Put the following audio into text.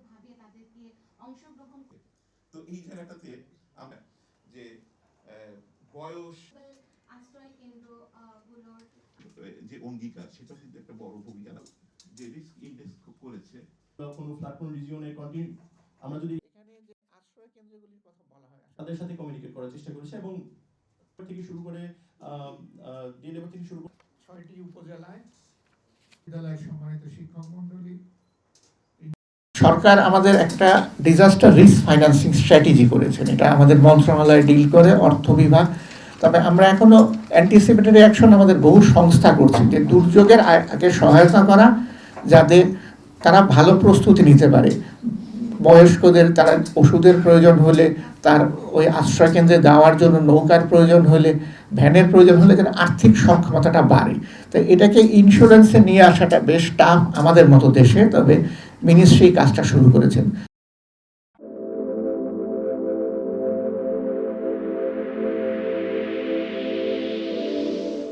ভাবে তাদেরকে অংশগ্রহণ। তো এই জায়গাটাতে আমরা যে বয়স আশ্রয় কেন্দ্র গুলোর যে অঙ্গীকার সেটা কিন্তু একটা বড় ভূমিকা যে রিস্ক ইন্ডেক্স করেছে কোনো প্ল্যাটফর্ম রিজিয়নে কন্টিনিউ আমরা যদি এখানে যে আশ্রয় কেন্দ্রগুলির কথা বলা হয় তাদের সাথে কমিউনিকেট করার চেষ্টা করেছে এবং থেকে শুরু করে ডিএনএ থেকে শুরু করে 6টি উপজেলায় বিদ্যালয়ের সম্মানিত শিক্ষক মণ্ডলী সরকার আমাদের একটা ডিজাস্টার রিস্ক ফাইন্যান্সিং স্ট্র্যাটেজি করেছেন। এটা আমাদের মন্ত্রণালয় ডিল করে, অর্থ বিভাগ। তবে আমরা এখনো অ্যান্টিসিপেটরি অ্যাকশন আমাদের বহু সংস্থা করছে যে দুর্যোগের আগে সহায়তা করা, যাতে তারা ভালো প্রস্তুতি নিতে পারে। বয়স্কদের তারা ওষুধের প্রয়োজন হলে, তার ওই আশ্রয় কেন্দ্রে যাওয়ার জন্য নৌকার প্রয়োজন হলে, ভ্যানের প্রয়োজন হলে যেন আর্থিক সক্ষমতাটা বাড়ে। তো এটাকে ইন্স্যুরেন্সে নিয়ে আসাটা বেশ টাফ আমাদের মতো দেশে, তবে মিনিস্ট্রি কাজটা শুরু করেছেন।